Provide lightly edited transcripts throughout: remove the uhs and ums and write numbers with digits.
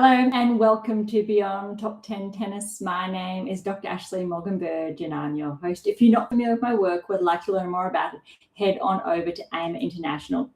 Hello and welcome to Beyond Top 10 Tennis. My name is Dr. Ashley Berge and I'm your host. If you're not familiar with my work, would like to learn more about it, head on over to AM8 International,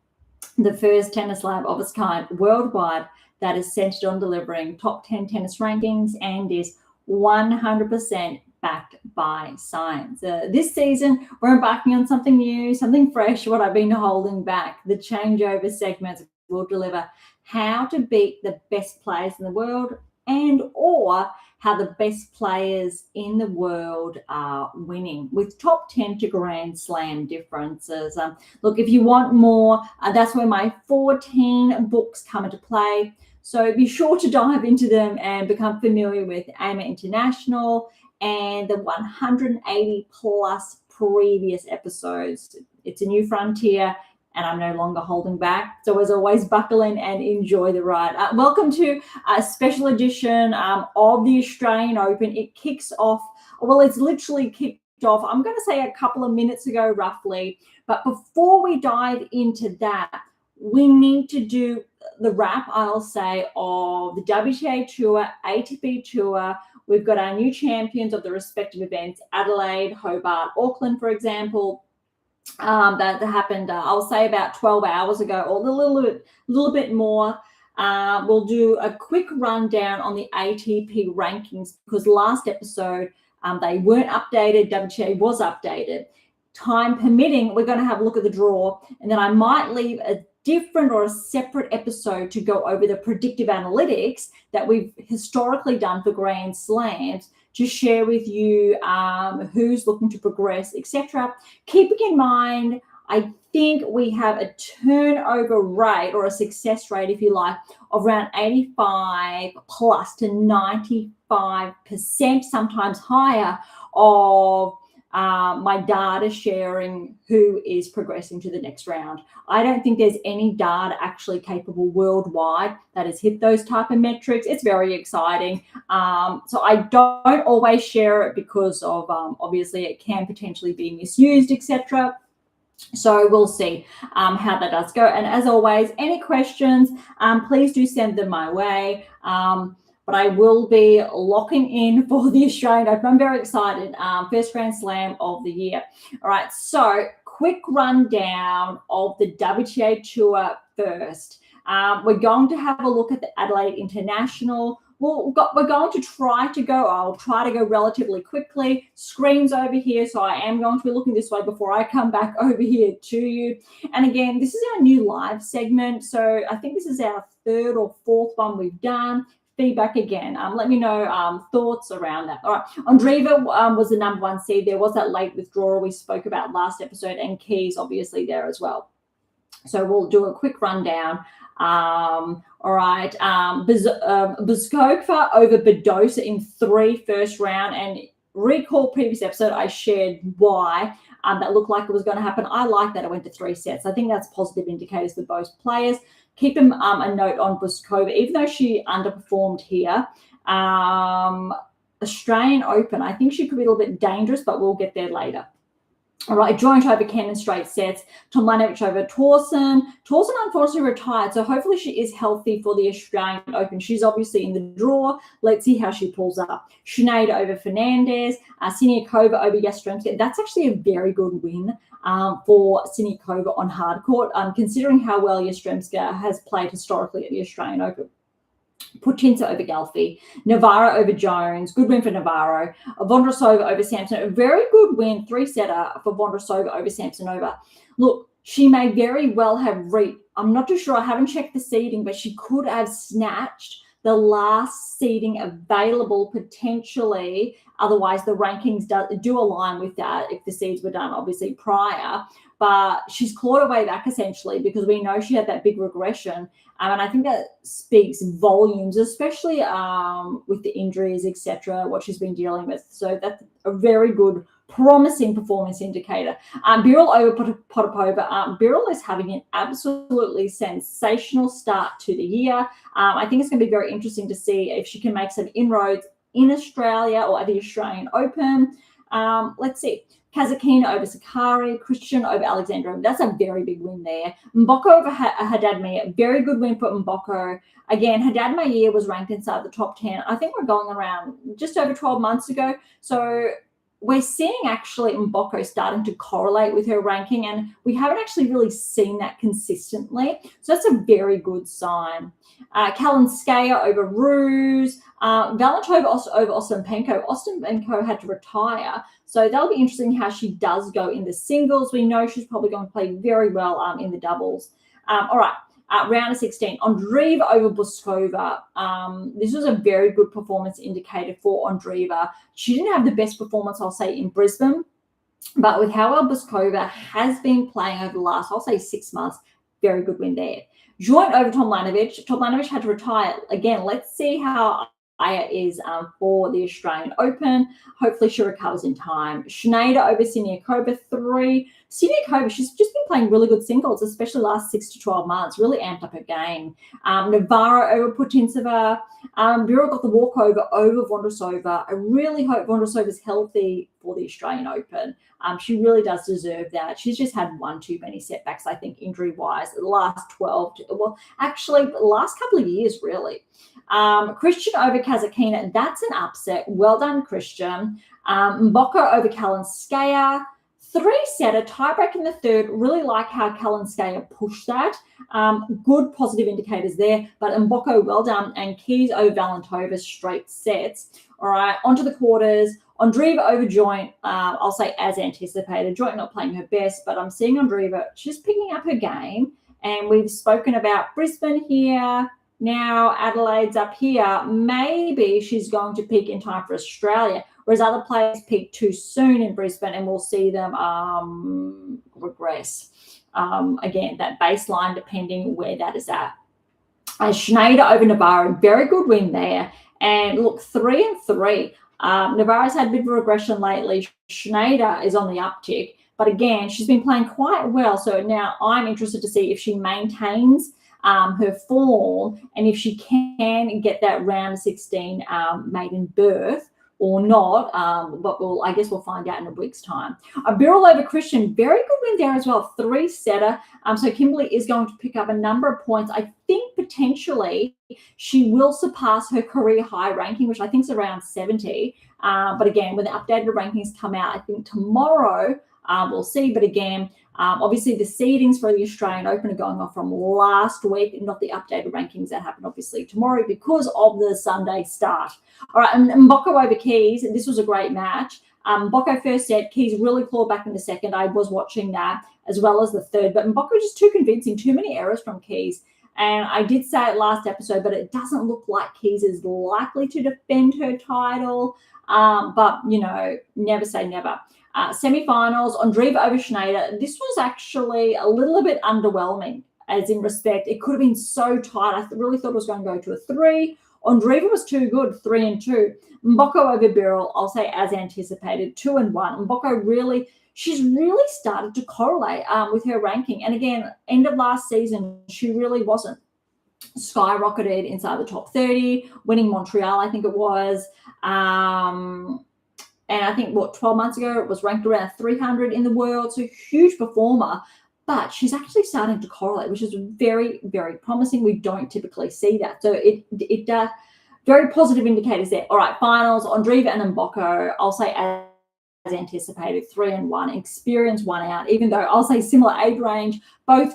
the first tennis lab of its kind worldwide that is centered on delivering top 10 tennis rankings and is 100% backed by science. This season, we're embarking on something new, something fresh, what I've been holding back. The changeover segments will deliver how to beat the best players in the world and or how the best players in the world are winning with top 10 to Grand Slam differences. Look, if you want more, that's where my 14 books come into play. So be sure to dive into them and become familiar with AM8 International and the 180 plus previous episodes. It's a new frontier and I'm no longer holding back. So as always, buckle in and enjoy the ride. Welcome to a special edition of the Australian Open. It kicks off, well, it's literally kicked off, I'm going to say a couple of minutes ago roughly. But before we dive into that, we need to do the wrap, I'll say, of the WTA Tour, ATP Tour. We've got our new champions of the respective events, Adelaide, Hobart, Auckland, for example. That happened, I'll say about 12 hours ago or a little bit more. We'll do a quick rundown on the ATP rankings because last episode they weren't updated. WTA was updated. Time permitting, we're going to have a look at the draw, and then I might leave a different or a separate episode to go over the predictive analytics that we've historically done for Grand Slams to share with you who's looking to progress, etc. Keeping in mind, I think we have a turnover rate or a success rate, if you like, of around 85 plus to 95%, sometimes higher, of my data sharing who is progressing to the next round. I don't think there's any data actually capable worldwide that has hit those type of metrics. It's very exciting. So I don't always share it because of obviously it can potentially be misused, etc. So we'll see how that does go. And as always, any questions, please do send them my way. But I will be locking in for the Australian Open. I'm very excited. First Grand Slam of the year. All right, so quick rundown of the WTA Tour first. We're going to have a look at the Adelaide International. We're going to I'll try to go relatively quickly. Screen's over here, so I am going to be looking this way before I come back over here to you. And again, this is our new live segment. So I think this is our third or fourth one we've done. Feedback again. Let me know thoughts around that. All right. Andreeva was the number one seed. There was that late withdrawal we spoke about last episode, and Keys obviously there as well. So we'll do a quick rundown. All right. Buzkova over Badosa in 3 first round. And recall previous episode, I shared why that looked like it was going to happen. I like that it went to 3 sets. I think that's positive indicators for both players. Keep a note on Buzkova, even though she underperformed here. Australian Open, I think she could be a little bit dangerous, but we'll get there later. All right, Jovic over Ken in straight sets. Tomljanovic over Torsen. Torsen unfortunately retired, so hopefully she is healthy for the Australian Open. She's obviously in the draw. Let's see how she pulls up. Sinead over Fernandez. Siniakova over Yastremska. That's actually a very good win for Siniakova on hard court, considering how well Yastremska has played historically at the Australian Open. Putinta over Galfi, Navarro over Jones, good win for Navarro, Vondrousova over Samsonova, a very good win, 3-setter for Vondrousova over Samsonova. Look, she may very well have I'm not too sure, I haven't checked the seeding, but she could have snatched the last seeding available potentially. Otherwise, the rankings do align with that if the seeds were done obviously prior. But she's clawed her way back essentially because we know she had that big regression. And I think that speaks volumes, especially with the injuries, etc., what she's been dealing with. So that's a very good, promising performance indicator. Birol over Potapova. Birol is having an absolutely sensational start to the year. I think it's going to be very interesting to see if she can make some inroads in Australia or at the Australian Open. Let's see. Kazakhina over Sakari, Christian over Alexandra. That's a very big win there. Mboko over Haddad Meir, very good win for Mboko. Again, Haddad Meir was ranked inside the top 10. I think we're going around just over 12 months ago. So we're seeing actually Mboko starting to correlate with her ranking, and we haven't actually really seen that consistently. So that's a very good sign. Kalinskaya over Ruse, Valentova over Ostapenko. Ostapenko had to retire, so that'll be interesting how she does go in the singles. We know she's probably going to play very well in the doubles. All right. Round of 16, Andreeva over Boskova. This was a very good performance indicator for Andreeva. She didn't have the best performance, I'll say, in Brisbane, but with how well Boskova has been playing over the last, I'll say, 6 months, very good win there. Joint over Tomljanovic. Tomljanovic had to retire. Again, let's see how Aya is for the Australian Open. Hopefully she recovers in time. Schneider over Siniakova 3. Siniakova, she's just been playing really good singles, especially last 6 to 12 months, really amped up her game. Navarro over Putintseva. Bureau got the walkover over Vondrousova. I really hope Vondrousova's healthy for the Australian Open. She really does deserve that. She's just had one too many setbacks, I think, injury-wise, the last 12, actually, the last couple of years, really. Christian over Kazakhina, that's an upset. Well done, Christian. Mboko over Kalinskaya. 3-setter, tiebreak in the third. Really like how Kalinskaya pushed that. Good positive indicators there. But Mboko, well done. And Keys over Valentova, straight sets. All right, onto the quarters. Andreeva over Joint, I'll say as anticipated. Joint not playing her best, but I'm seeing Andreeva just picking up her game. And we've spoken about Brisbane here. Now Adelaide's up here. Maybe she's going to peak in time for Australia, whereas other players peak too soon in Brisbane, and we'll see them regress. Again, that baseline, depending where that is at. Schneider over Navarro, very good win there. And look, 3-3. Navarro's had a bit of a regression lately. Schneider is on the uptick, but again, she's been playing quite well. So now I'm interested to see if she maintains her form and if she can get that round 16 maiden berth or not. But I guess we'll find out in a week's time. Birrell over Christian, very good win there as well, 3-setter. So Kimberly is going to pick up a number of points. I think potentially she will surpass her career high ranking, which I think is around 70. But again, when the updated rankings come out, I think tomorrow we'll see. But again, obviously the seedings for the Australian Open are going off from last week, not the updated rankings that happen obviously tomorrow because of the Sunday start. All right, and Mboko over Keys, this was a great match. Mboko first set, Keys really clawed back in the second. I was watching that as well as the third, but Mboko just too convincing, too many errors from Keys. And I did say it last episode, but it doesn't look like Keys is likely to defend her title. But, you know, never say never. Semi-finals, Andreeva over Schneider. This was actually a little bit underwhelming, as in respect. It could have been so tight. I really thought it was going to go to a 3. Andreeva was too good, 3-2. Mboko over Birrell, I'll say as anticipated, 2-1. Mboko she's really started to correlate with her ranking. And again, end of last season, she really wasn't. Skyrocketed inside the top 30, winning Montreal, I think it was. And I think, 12 months ago, it was ranked around 300 in the world. So huge performer. But she's actually starting to correlate, which is very, very promising. We don't typically see that. So it very positive indicators there. All right, finals, Andreeva and Mboko, I'll say as anticipated, 3-1. Experience 1 out, even though I'll say similar age range, both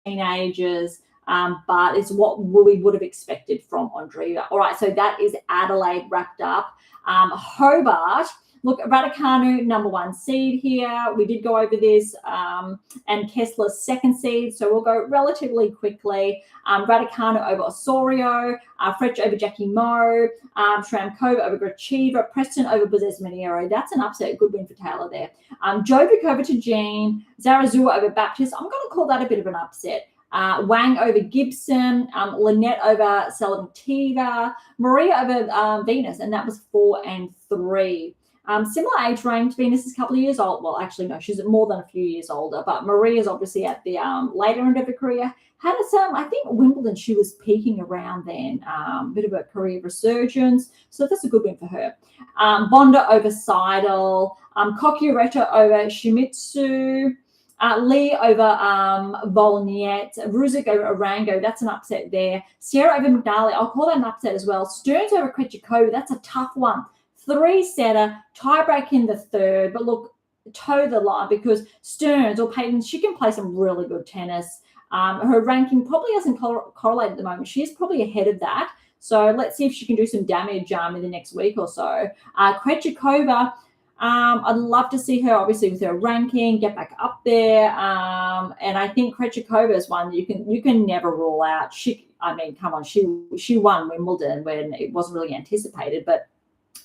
teenagers. But it's what we would have expected from Andreeva. All right, so that is Adelaide wrapped up. Hobart, look, Raducanu, number 1 seed here. We did go over this. And Kessler's 2nd seed, so we'll go relatively quickly. Raducanu over Osorio, Fretch over Jackie Moe, Shramkova over Gracheva, Preston over Baez Miniero. That's an upset, good win for Taylor there. Jovic over to Jean, Zarazua over Baptist. I'm going to call that a bit of an upset. Wang over Gibson, Lynette over Selvativa, Maria over Venus, and that was 4-3. Similar age range. Venus is a couple of years old. Well, actually, no, she's more than a few years older. But Maria's obviously at the later end of her career. Had some, I think Wimbledon, she was peaking around then. Bit of a career resurgence. So that's a good win for her. Bonda over Seidel. Cocciaretto over Shimizu. Lee over Volniet, Ruzic over Arango, that's an upset there. Sierra over McNally, I'll call that an upset as well. Stearns over Krejcikova, that's a tough one. 3-setter, tiebreak in the third, but look, toe the line because Stearns or Payton, she can play some really good tennis. Her ranking probably hasn't correlated at the moment. She is probably ahead of that. So let's see if she can do some damage in the next week or so. Krejcikova, I'd love to see her, obviously, with her ranking, get back up there. And I think Krejcikova is one you can never rule out. Come on, she won Wimbledon when it wasn't really anticipated, but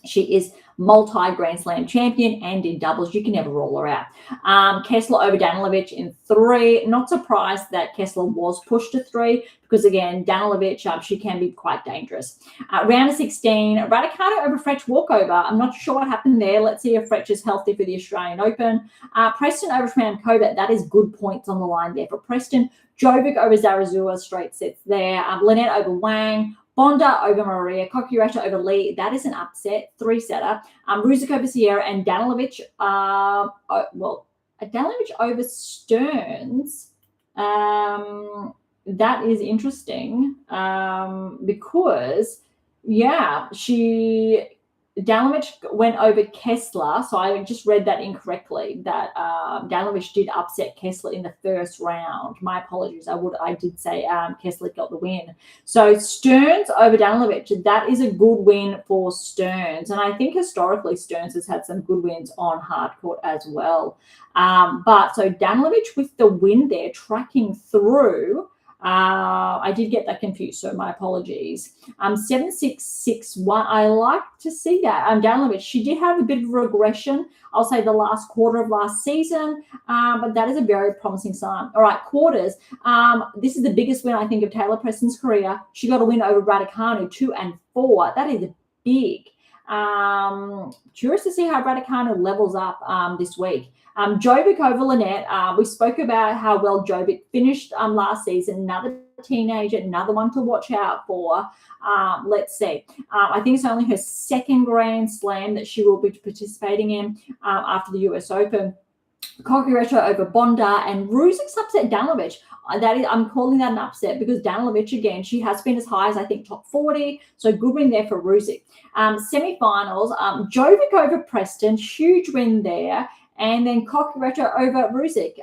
she is multi-Grand Slam champion and in doubles. You can never rule her out. Kessler over Danilovic in 3. Not surprised that Kessler was pushed to 3 because, again, Danilovic, she can be quite dangerous. Round of 16, Raducanu over Fretch walkover. I'm not sure what happened there. Let's see if Fretch is healthy for the Australian Open. Preston over Šmajkova. That is good points on the line there for Preston. Jovic over Zarazua, straight sets there. Lynette over Wang. Bonda over Maria, Cocciaretto over Lee. That is an upset, 3-setter. Ruzic over Sierra and Danilovic. Danilovic over Stearns. That is interesting because, Danilovic went over Kessler, so I just read that incorrectly, that Danilovic did upset Kessler in the first round. My apologies. I did say Kessler got the win. So Stearns over Danilovic, that is a good win for Stearns. And I think historically Stearns has had some good wins on hard court as well. But so Danilovic with the win there, tracking through. I did get that confused, so my apologies. 7-6-6-1. I like to see that. Danilovic, she did have a bit of regression, I'll say the last quarter of last season, but that is a very promising sign. All right, quarters. This is the biggest win, I think, of Taylor Preston's career. She got a win over Raducanu, 2 and 4. That is big. Curious to see how Raducanu levels up this week. Jovic over Lynette. We spoke about how well Jovic finished last season. Another teenager, another one to watch out for. Let's see. I think it's only her second Grand Slam that she will be participating in after the US Open. Cocciaretto over Bonda and Ruzic's upset Danilovic. I'm calling that an upset because Danilovic, again, she has been as high as, I think, top 40. So good win there for Ruzic. Semi-finals, Jovic over Preston. Huge win there. And then Cocciaretto over Ruzic.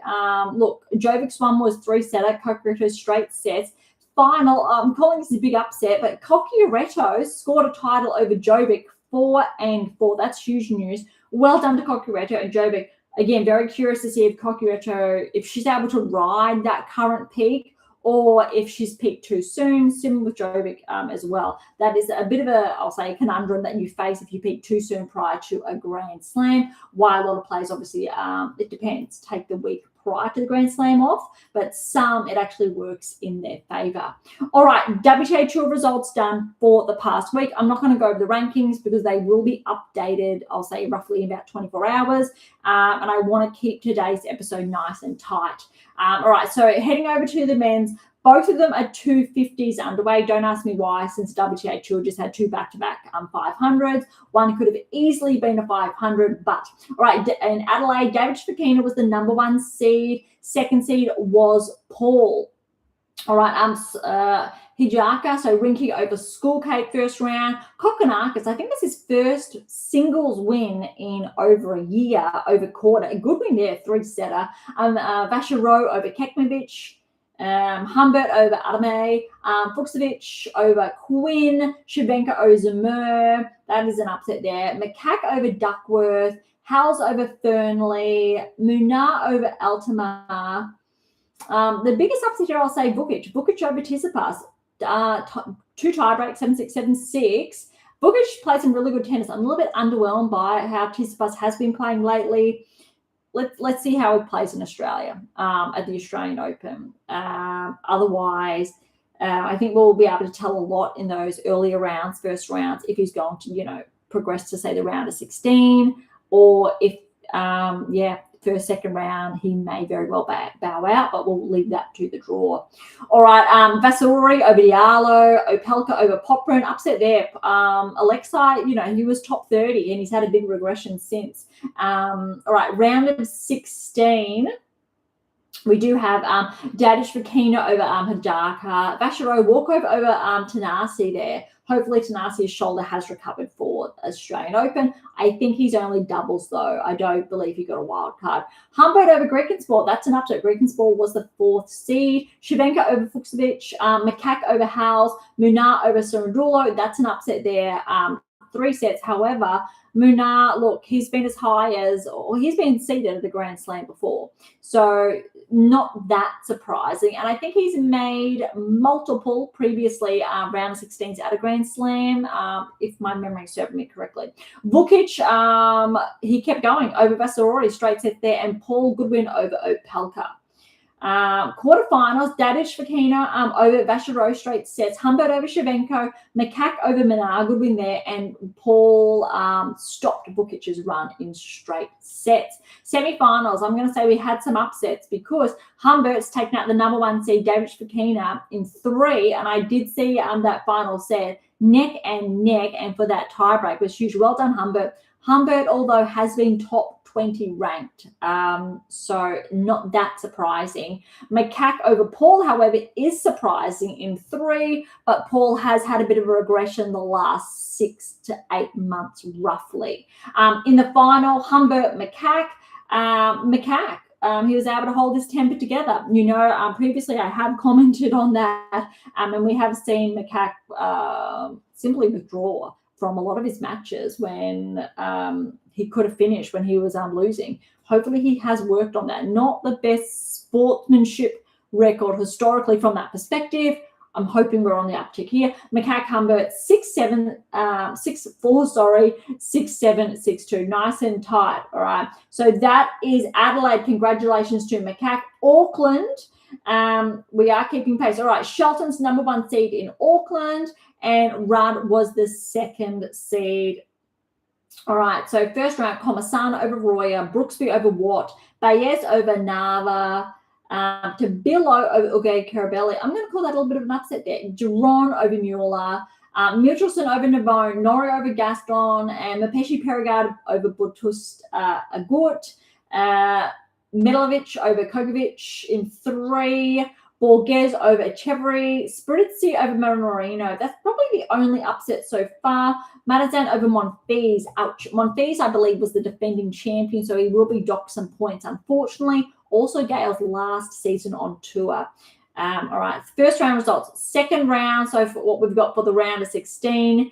Look, Jovic's one was 3-setter. Cocciaretto's straight sets. Final, I'm calling this a big upset, but Cocciaretto scored a title over Jovic 4 and 4. That's huge news. Well done to Cocciaretto and Jovic. Again, very curious to see if Cocciaretto, if she's able to ride that current peak or if she's peaked too soon, similar with Jovic as well. That is a bit of a, I'll say, conundrum that you face if you peak too soon prior to a Grand Slam. Why a lot of players, obviously, it depends, take the week prior to the Grand Slam off, but some, it actually works in their favour. All right, WTA Tour results done for the past week. I'm not going to go over the rankings because they will be updated, I'll say, roughly in about 24 hours, and I want to keep today's episode nice and tight. All right, so heading over to the men's, both of them are 250s underway. Don't ask me why, since WTA Tour just had 2 back-to-back 500s. One could have easily been a 500, but all right, in Adelaide, David Fokina was the number 1 seed. Second seed was Paul. All right, Hijaka, so Rinky over Schoolcake first round. Kokkinakis, I think that's his first singles win in over a year over quarter. A good win there, 3-setter. Vachereau over Kekmanovic. Humbert over Adame, Fuchsovic over Quinn, Shabenko over Zamir. That is an upset there. Machac over Duckworth, Howells over Fernley, Munar over Altamar. The biggest upset here, I'll say, Vukic over Tsitsipas. 2 tiebreaks, 7-6, 7-6. Vukic played some really good tennis. I'm a little bit underwhelmed by how Tsitsipas has been playing lately. Let's see how he plays in Australia at the Australian Open. Otherwise, I think we'll be able to tell a lot in those earlier rounds, first rounds, if he's going to, progress to, say, the round of 16. or if, first, second round, he may very well bow out, but we'll leave that to the draw. All right, Vasari over Diallo, Opelka over Poprin, upset there. Alexei, he was top 30 and he's had a big regression since. All right, round of 16. We do have Dadish Vakina over Hidaka. Vasharo walkover over Tanasi there. Hopefully Tanasi's shoulder has recovered for Australian Open. I think he's only doubles though. I don't believe he got a wild card. Humbert over Grekensport. That's an upset. Grekensport was the 4th seed. Shivenka over Fuchsovich. Machac over Howes. Munar over Saradulo. That's an upset there. 3 sets. However, Munar, look, he's been as high as, or he's been seeded at the Grand Slam before. So not that surprising. And I think he's made multiple previously round of 16s at a Grand Slam, if my memory serves me correctly. Vukic, he kept going over Vasarori, straight set there, and Paul Goodwin over Opelka. Quarterfinals, Dadish Vakina over Vasharo, straight sets. Humbert over Shevchenko, Machac over Minar, Goodwin there, and Paul stopped Vukic's run in straight sets. Semi-finals, I'm going to say we had some upsets because Humbert's taken out the number 1 seed, Dadish Vakina, in 3, and I did see that final set neck and neck, and for that tiebreak was huge. Well done, Humbert. Humbert, although, has been top 20 ranked, so not that surprising. Machac over Paul, however, is surprising in 3, but Paul has had a bit of a regression the last 6 to 8 months, roughly. In the final, Humbert, Machac. He was able to hold his temper together. Previously I have commented on that, and we have seen Machac simply withdraw from a lot of his matches when he could have finished when he was losing. Hopefully he has worked on that. Not the best sportsmanship record historically from that perspective. I'm hoping we're on the uptick here. Machac, Humbert, 6-7, 6-4, sorry, 6-7, 6-2. Nice and tight, all right? So that is Adelaide. Congratulations to Machac. Auckland, we are keeping pace. All right, Shelton's number 1 seed in Auckland, and Rudd was the 2nd seed. All right, so first round, Comasana over Royer, Brooksby over Watt, Baez over Nava, Tabillo over Uge Carabelli. I'm going to call that a little bit of an upset there. Giron over Mueller, Michelson over Navone, Nori over Gaston, and Mapeshi Perigard over Butust Agut, Milovic over Kogovic in 3, Borges over Echeverry, Spiritzi over Marino. That's probably the only upset so far. Matazan over Monfils. Ouch. Monfils, I believe, was the defending champion, so he will be docked some points, unfortunately. Also Gale's last season on tour. All right, first round results. Second round, so for what we've got for the round of 16,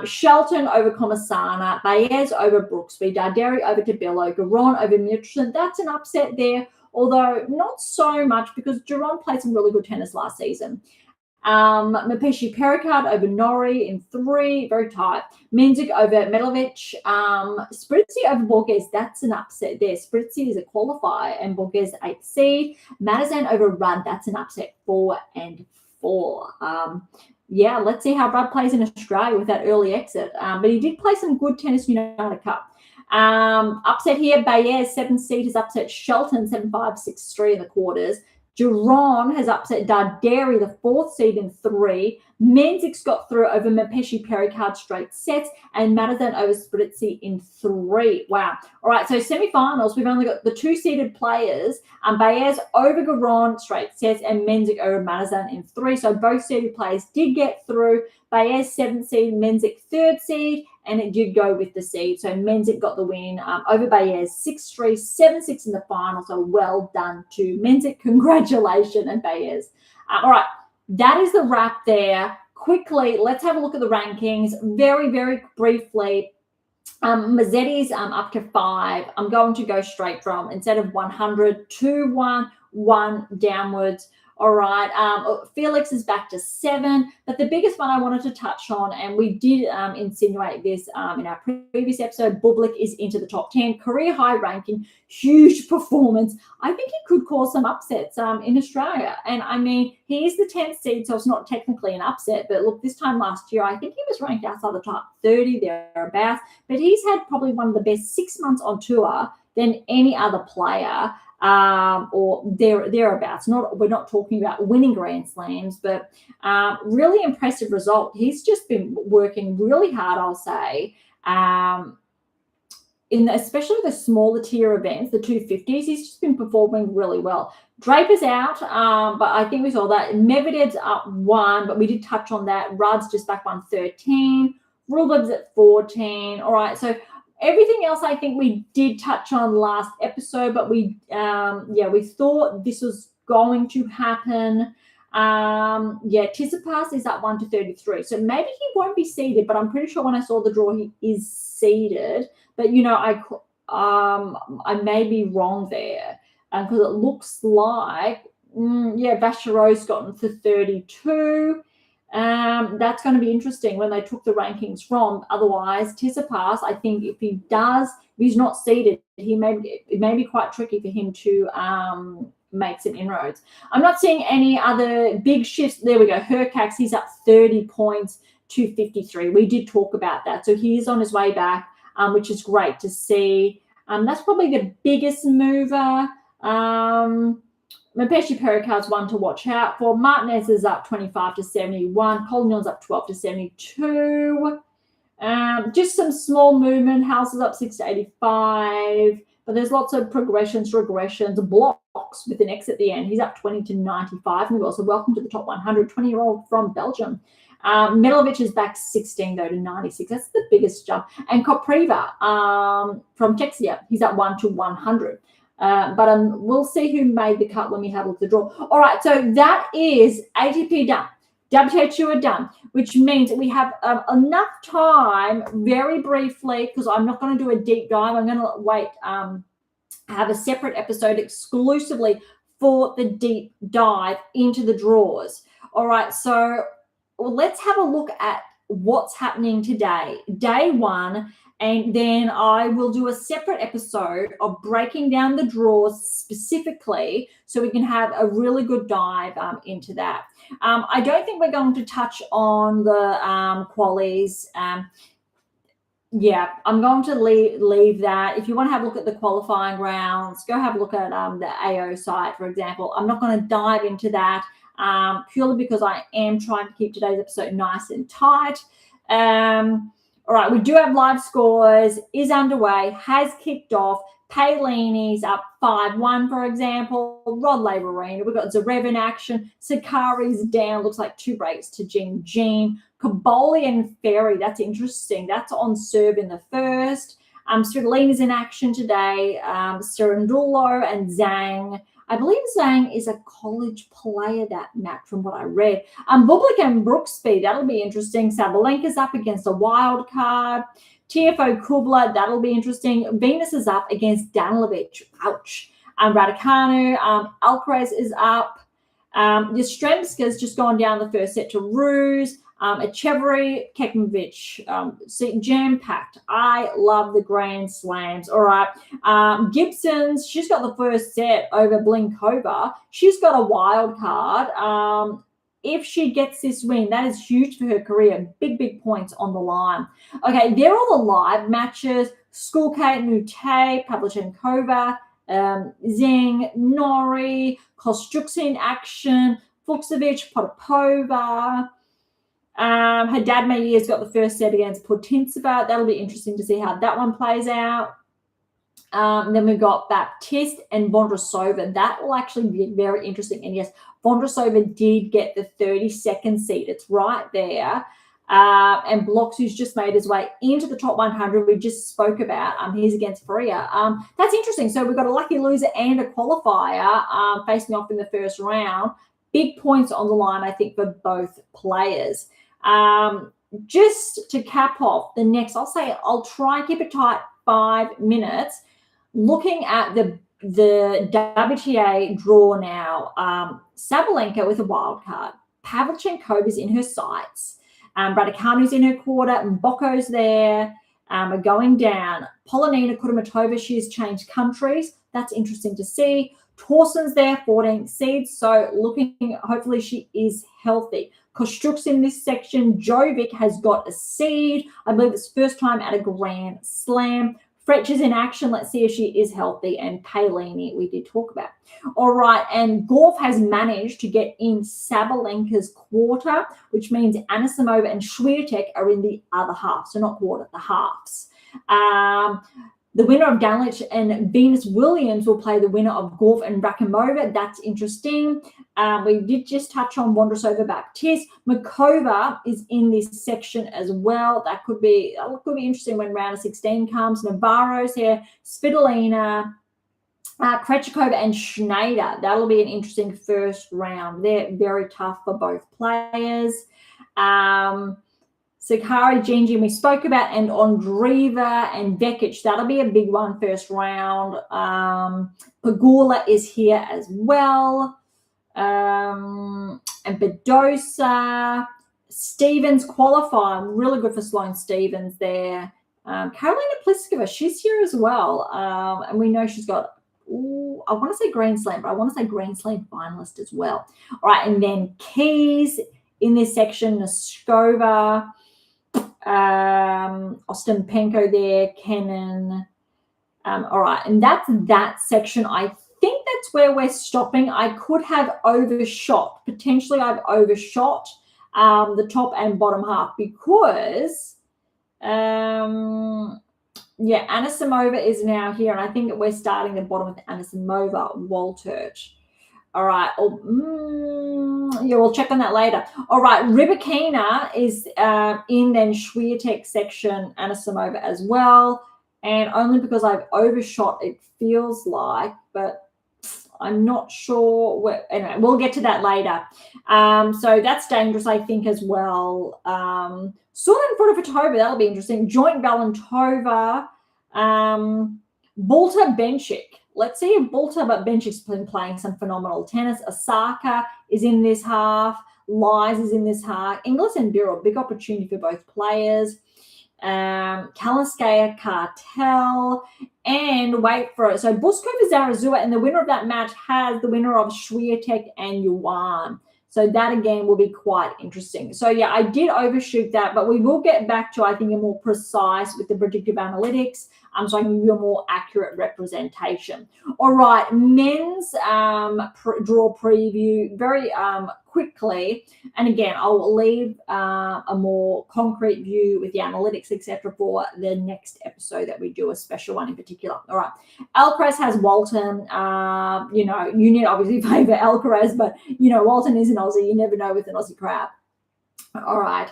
Shelton over Comasana, Baez over Brooksby, Darderi over Tabillo, Garon over Michelson. That's an upset there, although not so much because Giron played some really good tennis last season. Mapeshi Pericard over Nori in 3, very tight. Mensik over Medlovic. Spritzi over Borges, that's an upset there. Spritzi is a qualifier and Borges 8th seed. Matazan over Rudd, that's an upset 4 and 4. Let's see how Rudd plays in Australia with that early exit. But he did play some good Tennis United Cup. Upset here, Baez, 7th seed, has upset Shelton, 7-5, 6-3 in the quarters. Giron has upset Darderi, the 4th seed, in 3. Mensik's got through over Mapeshi Pericard straight sets, and Matazan over Spritzi in 3. Wow. All right, so semi-finals, we've only got the 2-seeded players, Baez over Giron straight sets, and Mensik over Matazan in 3. So both seeded players did get through. Baez 7th seed, Mensik 3rd seed, and it did go with the seed. So Mensik got the win over Baez 6-3, 7-6 in the final. So well done to Mensik. Congratulations, and Baez. All right, that is the wrap there. Quickly, let's have a look at the rankings very, very briefly. Mazzetti's up to 5. I'm going to go straight from, instead of 100 to 1 downwards. All right. Felix is back to 7. But the biggest one I wanted to touch on, and we did insinuate this in our previous episode, Bublik is into the top 10. Career high ranking, huge performance. I think he could cause some upsets in Australia. And I mean, he is the 10th seed, so it's not technically an upset. But look, this time last year, I think he was ranked outside the top 30 thereabouts. But he's had probably one of the best 6 months on tour than any other player. Or thereabouts. We're not talking about winning Grand Slams, but really impressive result. He's just been working really hard, I'll say, especially the smaller tier events, the 250s. He's just been performing really well. Draper's out, but I think we saw that. Medvedev's up 1, but we did touch on that. Rudd's just back 113. Rublev's at 14. All right, so everything else I think we did touch on last episode, but we thought this was going to happen. Tsitsipas is at 1-33, so maybe he won't be seeded, but I'm pretty sure when I saw the draw he is seeded. But I may be wrong there because it looks like Vachereau's gotten to 32. That's going to be interesting when they took the rankings from. Otherwise, Tsitsipas, I think if he's not seeded, it may be quite tricky for him to make some inroads. I'm not seeing any other big shifts. There we go. Hurkacz, he's up 30 points to 53. We did talk about that. So he's on his way back, which is great to see. That's probably the biggest mover. Mapeshi Pericard's one to watch out for. Martinez is up 25 to 71. Colignon's up 12 to 72. Just some small movement. House is up 6 to 85. But there's lots of progressions, regressions, blocks with an X at the end. He's up 20 to 95. And we also welcome to the top 100, 20-year-old from Belgium. Medvedev is back 16, though, to 96. That's the biggest jump. And Kopriva from Czechia, he's up 1 to 100. But we'll see who made the cut when we have a look at the draw. All right, so that is ATP done. WTA Tour done, which means we have enough time, very briefly, because I'm not going to do a deep dive. I'm going to wait, have a separate episode exclusively for the deep dive into the draws. All right, so let's have a look at what's happening today, day 1. And then I will do a separate episode of breaking down the draws specifically so we can have a really good dive into that. I don't think we're going to touch on the qualies. I'm going to leave that. If you want to have a look at the qualifying rounds, go have a look at the AO site, for example. I'm not going to dive into that purely because I am trying to keep today's episode nice and tight. All right, we do have live scores, is underway, has kicked off. Palini's up 5-1, for example. Rod Laverina, we've got Zverev in action. Sakari's down, looks like 2 breaks to Jean. Kaboli and Ferry, that's interesting. That's on serve in the first. Svitolina's in action today. Cerundolo and Zhang. I believe Zhang is a college player that match from what I read. Bublik and Brooksby, that'll be interesting. Sabalenka's up against a wild card. TFO Kubler, that'll be interesting. Venus is up against Danilovic. Ouch. Raducanu. Alcaraz is up. Yastremska's just gone down the first set to Ruse. Echeverry, Kekmanovic, jam-packed. I love the Grand Slams. All right. Gibson's, she's got the first set over Blinkova. She's got a wild card. If she gets this win, that is huge for her career. Big points on the line. Okay, they're all the live matches. Skulkate, Mute, Pavlyuchenkova, Zeng, Nori, Kostyuk's in action, Fuchsovich, Potapova. Haddad Maier's got the first set against Putintseva. That'll be interesting to see how that one plays out. Then we've got Baptiste and Vondrousova. That will actually be very interesting. And yes, Vondrousova did get the 32nd seed. It's right there. And Blocks, who's just made his way into the top 100, we just spoke about. He's against Faria. That's interesting. So we've got a lucky loser and a qualifier facing off in the first round. Big points on the line, I think, for both players. Just to cap off the next, I'll try and keep it tight, 5 minutes. Looking at the the WTA draw now, Sabalenka with a wild card. Pavlyuchenkova's in her sights. Raducanu's in her quarter. Mboko's there. Are going down. Polonina Kudermetova, she has changed countries. That's interesting to see. Torson's there, 14 seeds. So looking, hopefully she is healthy. Kostruk's in this section. Jovic has got a seed. I believe it's first time at a Grand Slam. Fretch is in action. Let's see if she is healthy. And Palini, we did talk about. All right. And Gorf has managed to get in Sabalenka's quarter, which means Anisimova and Swiatek are in the other half. So not quarter, the halves. The winner of Danilich and Venus Williams will play the winner of Gorf and Rakimova. That's interesting. We did just touch on Vondrousova Baptiste. Makova is in this section as well. That could be interesting when round of 16 comes. Navarro's here, Svitolina, Krejcikova and Schneider. That'll be an interesting first round. They're very tough for both players. Sakari, Gingy, we spoke about, and Andreeva and Vekic. That'll be a big one first round. Pagula is here as well. And Badosa. Stevens qualifying. Really good for Sloane Stevens there. Karolina Pliskova, she's here as well. And we know she's got, I want to say Grand Slam, but I want to say Grand Slam finalist as well. All right, and then Keys in this section, Noskova, Ostapenko there, Kenin. All right, and that's that section. I think that's where we're stopping. I could have overshot. Potentially I've overshot the top and bottom half because, Anisimova is now here, and I think we're starting the bottom with Anisimova, Waltert. All right. We'll check on that later. All right. Rybakina is in then Swiatek section, Anisimova as well. And only because I've overshot, it feels like, but I'm not sure. Anyway, we'll get to that later. So that's dangerous, I think, as well. Sort in front of Fatova, that'll be interesting. Joint Valentova, Bulta Bencic. Let's see if Bulta, but Bencic's been playing some phenomenal tennis. Osaka is in this half. Lies is in this half. Inglis and Birrell, big opportunity for both players. Kalinskaya, Cartel, and wait for it. So Buskova, Zarazua, and the winner of that match has the winner of Swiatek and Yuan. So that, again, will be quite interesting. So, yeah, I did overshoot that, but we will get back to, I think, a more precise with the predictive analytics, so I can give you a more accurate representation. All right, men's draw preview very quickly. And, again, I'll leave a more concrete view with the analytics, etc., for the next episode that we do, a special one in particular. All right, Alcaraz has Walton. You need to obviously favour Alcaraz, but, Walton is an Aussie. You never know with an Aussie crap. All right.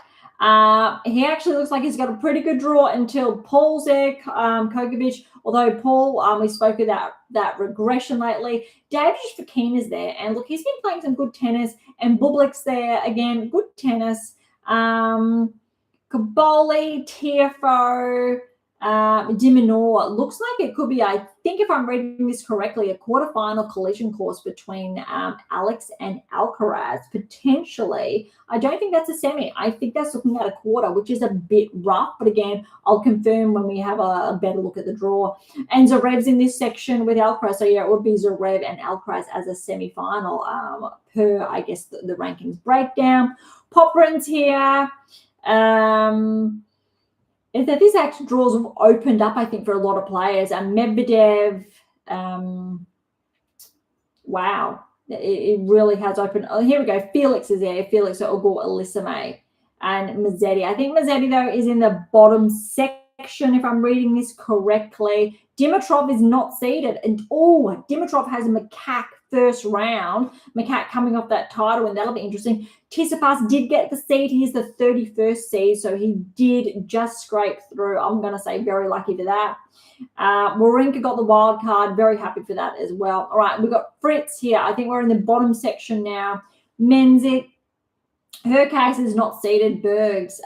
He actually looks like he's got a pretty good draw until Paul's there, Kokovic. Although Paul, we spoke about that regression lately. David Fokina is there. And look, he's been playing some good tennis. And Bublik's there. Again, good tennis. Kaboli, Tiafoe, Diminor. Looks like it could be, I think if I'm reading this correctly, a quarterfinal collision course between Alex and Alcaraz, potentially. I don't think that's a semi. I think that's looking at a quarter, which is a bit rough. But again, I'll confirm when we have a better look at the draw. And Zverev's in this section with Alcaraz. So, yeah, it would be Zverev and Alcaraz as a semi-final per, I guess, the rankings breakdown. Poprin's here. Is that these actual draws have opened up, I think, for a lot of players. Medvedev, wow, it really has opened. Oh, here we go. Felix is there. Felix Ogo, Elisame, and Mazzetti. I think Mazzetti, though, is in the bottom section, if I'm reading this correctly. Dimitrov is not seeded. And, Dimitrov has a Machac first round. Machac coming off that title, and that'll be interesting. Tsitsipas did get the seed. He's the 31st seed, so he did just scrape through. I'm going to say very lucky for that. Wawrinka got the wild card. Very happy for that as well. All right, we've got Fritz here. I think we're in the bottom section now. Mensik. Her case is not seeded. Bergs.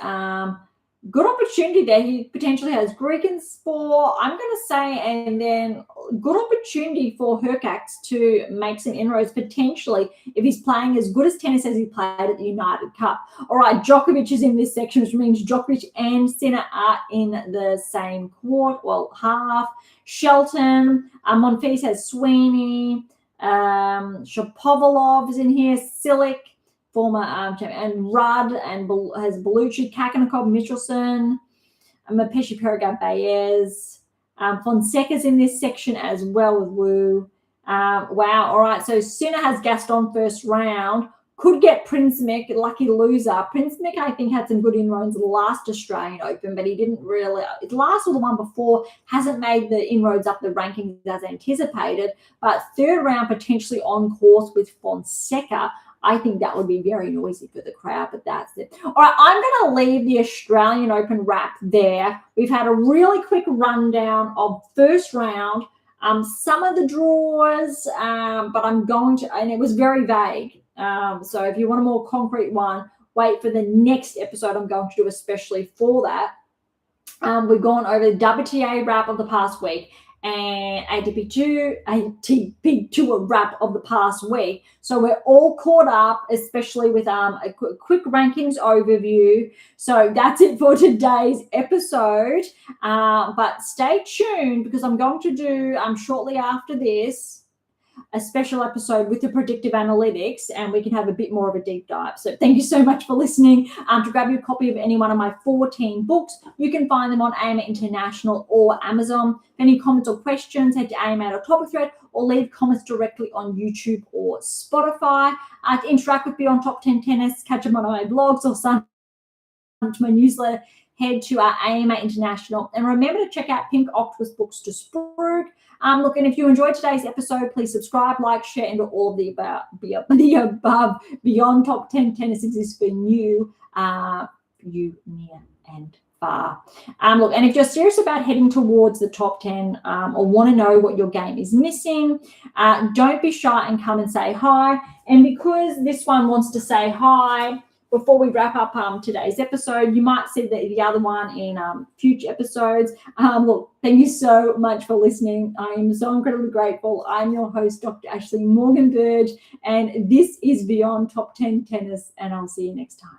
good opportunity there. He potentially has Greek and Spore, I'm going to say, and then good opportunity for Hurkacz to make some inroads potentially if he's playing as good as tennis as he played at the United Cup. All right, Jovic is in this section, which means Jovic and Sinner are in the same court, well, half. Shelton, Monfils has Sweeney, Shapovalov is in here, Silic, former and Rudd, and has Bellucci, Kakanakov, Michelson, Mapeshi, Perriga, Baez. Fonseca's in this section as well with Wu. Wow, all right. So Sinner has Gaston first round. Could get Princemic, lucky loser. Princemic, I think, had some good inroads last Australian Open, but he didn't really. His last or the one before hasn't made the inroads up the rankings as anticipated. But third round potentially on course with Fonseca. I think that would be very noisy for the crowd, but that's it. All right, I'm going to leave the Australian Open wrap there. We've had a really quick rundown of first round, some of the draws, but I'm going to, and it was very vague. So if you want a more concrete one, wait for the next episode I'm going to do especially for that. We've gone over the WTA wrap of the past week and ATP Tour wrap of the past week. So we're all caught up, especially with a quick rankings overview. So that's it for today's episode. But stay tuned because I'm going to do shortly after this a special episode with the predictive analytics, and we can have a bit more of a deep dive. So thank you so much for listening. To grab your copy of any one of my 14 books, you can find them on AM8 International or Amazon. Any comments or questions, head to AM8 or Topic Thread, or leave comments directly on YouTube or Spotify. To interact with Beyond Top 10 Tennis, catch up on my blogs or sign up to my newsletter, head to our AM8 International. And remember to check out Pink Octopus Books to Sprug. Look, and if you enjoyed today's episode, please subscribe, like, share, and all of the above. Beyond Top 10 Tennis exists for you, near and far. Look, and if you're serious about heading towards the top 10 or want to know what your game is missing, don't be shy and come and say hi. And because this one wants to say hi, before we wrap up today's episode, you might see the other one in future episodes. Look, thank you so much for listening. I am so incredibly grateful. I'm your host, Dr. Ashley Morgan Berge, and this is Beyond Top 10 Tennis, and I'll see you next time.